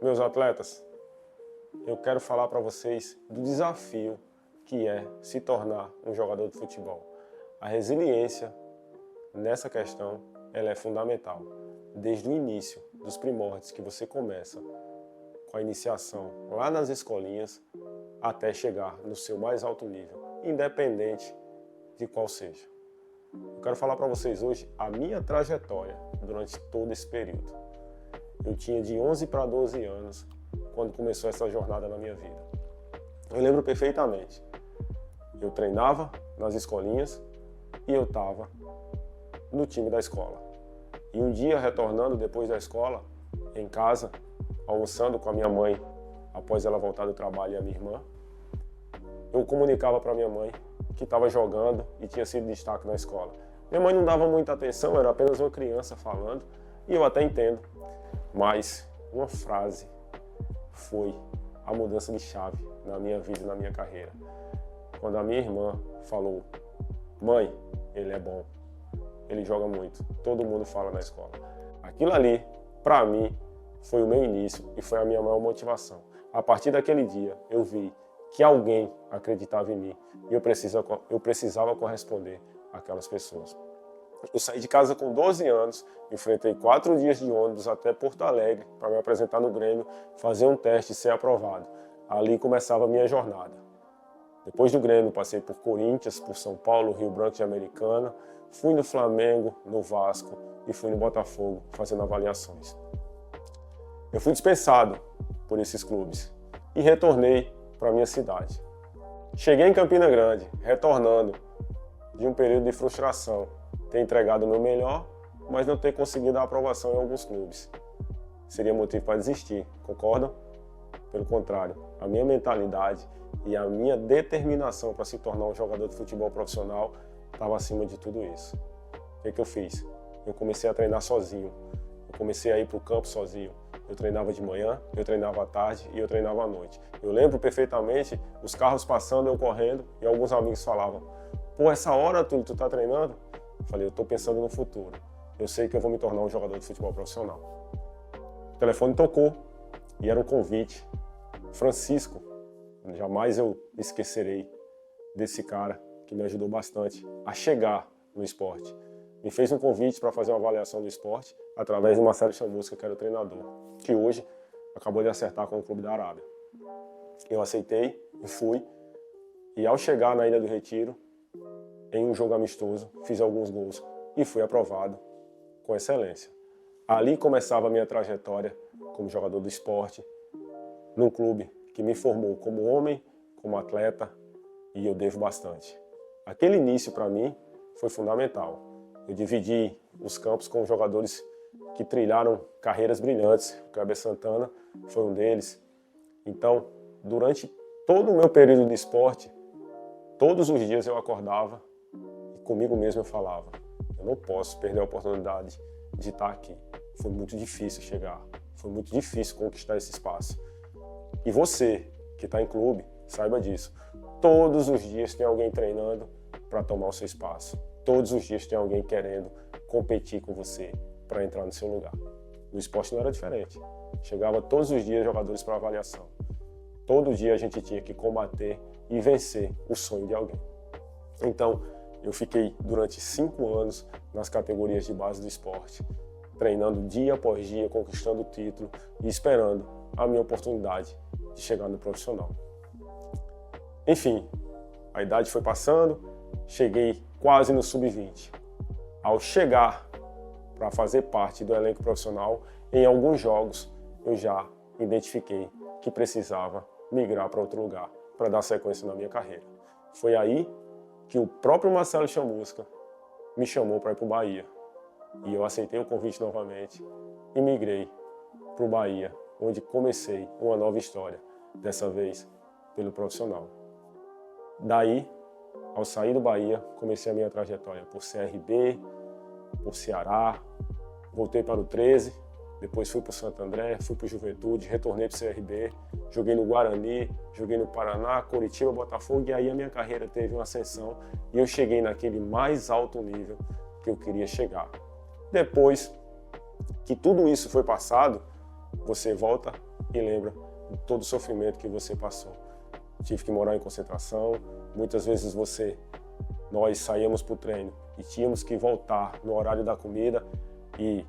Meus atletas, eu quero falar para vocês do desafio que é se tornar um jogador de futebol. A resiliência nessa questão, ela é fundamental. Desde o início, dos primórdios que você começa com a iniciação lá nas escolinhas até chegar no seu mais alto nível, independente de qual seja. Eu quero falar para vocês hoje a minha trajetória durante todo esse período. Eu tinha de 11 para 12 anos quando começou essa jornada na minha vida. Eu lembro perfeitamente. Eu treinava nas escolinhas e eu estava no time da escola. E um dia, retornando depois da escola, em casa, almoçando com a minha mãe, após ela voltar do trabalho e a minha irmã, eu comunicava para minha mãe que estava jogando e tinha sido destaque na escola. Minha mãe não dava muita atenção, era apenas uma criança falando, e eu até entendo, mas uma frase foi a mudança de chave na minha vida e na minha carreira. Quando a minha irmã falou: "Mãe, ele é bom, ele joga muito, todo mundo fala na escola." Aquilo ali, para mim, foi o meu início e foi a minha maior motivação. A partir daquele dia, eu vi que alguém acreditava em mim e eu precisava corresponder àquelas pessoas. Eu saí de casa com 12 anos, enfrentei 4 dias de ônibus até Porto Alegre para me apresentar no Grêmio, fazer um teste e ser aprovado. Ali começava a minha jornada. Depois do Grêmio, passei por Corinthians, por São Paulo, Rio Branco de Americana, fui no Flamengo, no Vasco e fui no Botafogo fazendo avaliações. Eu fui dispensado por esses clubes e retornei para a minha cidade. Cheguei em Campina Grande, retornando de um período de frustração, ter entregado o meu melhor, mas não ter conseguido a aprovação em alguns clubes. Seria motivo para desistir, concordam? Pelo contrário, a minha mentalidade e a minha determinação para se tornar um jogador de futebol profissional estava acima de tudo isso. O que eu fiz? Eu comecei a treinar sozinho, eu comecei a ir para o campo sozinho. Eu treinava de manhã, eu treinava à tarde e eu treinava à noite. Eu lembro perfeitamente os carros passando, eu correndo, e alguns amigos falavam: "Pô, essa hora tu tá treinando?" Eu falei: "Eu tô pensando no futuro. Eu sei que eu vou me tornar um jogador de futebol profissional." O telefone tocou e era um convite. Francisco, jamais eu esquecerei desse cara que me ajudou bastante a chegar no esporte. Me fez um convite para fazer uma avaliação do esporte através do Marcelo Chamusca, que era o treinador, que hoje acabou de acertar com o Clube da Arábia. Eu aceitei e fui, e ao chegar na Ilha do Retiro, em um jogo amistoso, fiz alguns gols e fui aprovado com excelência. Ali começava a minha trajetória como jogador do esporte, num clube que me formou como homem, como atleta, e eu devo bastante. Aquele início para mim foi fundamental. Eu dividi os campos com jogadores que trilharam carreiras brilhantes. O Kleber Santana foi um deles. Então, durante todo o meu período de esporte, todos os dias eu acordava e comigo mesmo eu falava: eu não posso perder a oportunidade de estar aqui. Foi muito difícil chegar, foi muito difícil conquistar esse espaço. E você, que está em clube, saiba disso. Todos os dias tem alguém treinando para tomar o seu espaço. Todos os dias tem alguém querendo competir com você para entrar no seu lugar. No esporte não era diferente. Chegava todos os dias jogadores para avaliação. Todo dia a gente tinha que combater e vencer o sonho de alguém. Então, eu fiquei durante 5 anos nas categorias de base do esporte, treinando dia após dia, conquistando o título e esperando a minha oportunidade de chegar no profissional. Enfim, a idade foi passando, cheguei quase no sub-20. Ao chegar para fazer parte do elenco profissional, em alguns jogos eu já identifiquei que precisava migrar para outro lugar para dar sequência na minha carreira. Foi aí que o próprio Marcelo Chamusca me chamou para ir para o Bahia. E eu aceitei o convite novamente e migrei para o Bahia, onde comecei uma nova história, dessa vez pelo profissional. Daí, ao sair do Bahia, comecei a minha trajetória por CRB, por Ceará, voltei para o 13, depois fui para o Santo André, fui para o Juventude, retornei para o CRB, joguei no Guarani, joguei no Paraná, Coritiba, Botafogo, e aí a minha carreira teve uma ascensão e eu cheguei naquele mais alto nível que eu queria chegar. Depois que tudo isso foi passado, você volta e lembra de todo o sofrimento que você passou. Tive que morar em concentração, muitas vezes nós saíamos para o treino e tínhamos que voltar no horário da comida e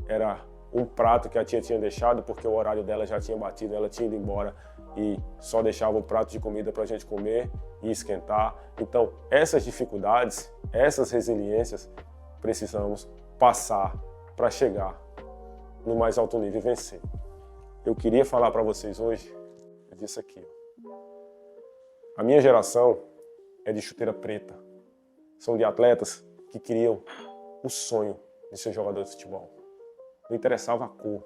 era um prato que a tia tinha deixado porque o horário dela já tinha batido, ela tinha ido embora e só deixava o prato de comida para a gente comer e esquentar. Então, essas dificuldades, essas resiliências, precisamos passar para chegar no mais alto nível e vencer. Eu queria falar para vocês hoje disso aqui. A minha geração é de chuteira preta. São de atletas que criam o sonho de ser jogador de futebol. Não interessava a cor,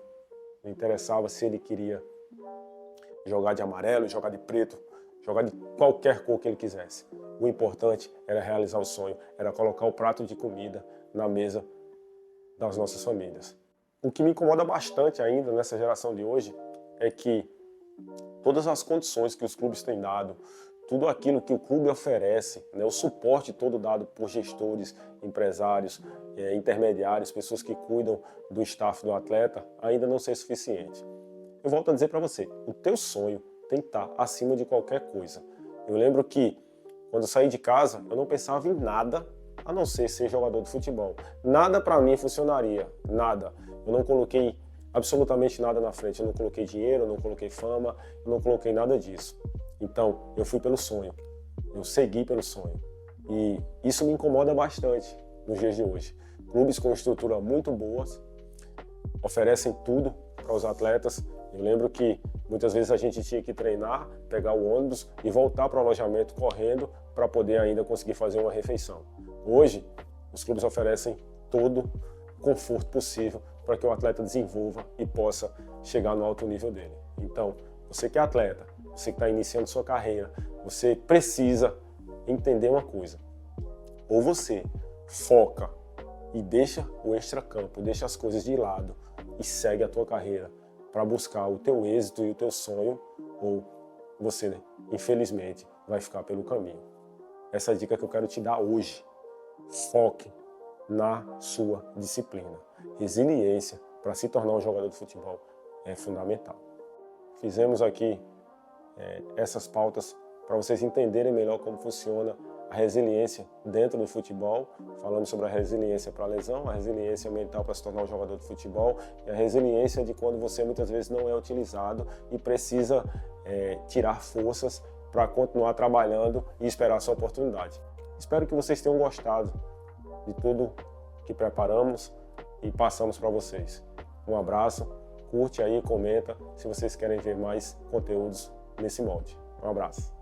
não interessava se ele queria jogar de amarelo, jogar de preto, jogar de qualquer cor que ele quisesse. O importante era realizar o sonho, era colocar o prato de comida na mesa das nossas famílias. O que me incomoda bastante ainda nessa geração de hoje é que todas as condições que os clubes têm dado, tudo aquilo que o clube oferece, né, o suporte todo dado por gestores, empresários, intermediários, pessoas que cuidam do staff do atleta, ainda não ser suficiente. Eu volto a dizer para você, o teu sonho tem que estar acima de qualquer coisa. Eu lembro que quando eu saí de casa, eu não pensava em nada a não ser jogador de futebol. Nada para mim funcionaria, nada. Eu não coloquei absolutamente nada na frente, eu não coloquei dinheiro, eu não coloquei fama, eu não coloquei nada disso. Então, eu fui pelo sonho, eu segui pelo sonho. E isso me incomoda bastante nos dias de hoje. Clubes com estrutura muito boas, oferecem tudo para os atletas. Eu lembro que muitas vezes a gente tinha que treinar, pegar o ônibus e voltar para o alojamento correndo para poder ainda conseguir fazer uma refeição. Hoje, os clubes oferecem todo o conforto possível para que o atleta desenvolva e possa chegar no alto nível dele. Então, você que é atleta, você que está iniciando sua carreira, você precisa entender uma coisa. Ou você foca e deixa o extracampo, deixa as coisas de lado e segue a tua carreira para buscar o teu êxito e o teu sonho, ou você, infelizmente, vai ficar pelo caminho. Essa é a dica que eu quero te dar hoje. Foque na sua disciplina. Resiliência para se tornar um jogador de futebol é fundamental. Fizemos aqui essas pautas para vocês entenderem melhor como funciona a resiliência dentro do futebol. Falamos sobre a resiliência para a lesão, a resiliência mental para se tornar um jogador de futebol e a resiliência de quando você muitas vezes não é utilizado e precisa tirar forças para continuar trabalhando e esperar a sua oportunidade. Espero que vocês tenham gostado de tudo que preparamos e passamos para vocês. Um abraço, curte aí, comenta se vocês querem ver mais conteúdos nesse molde. Um abraço.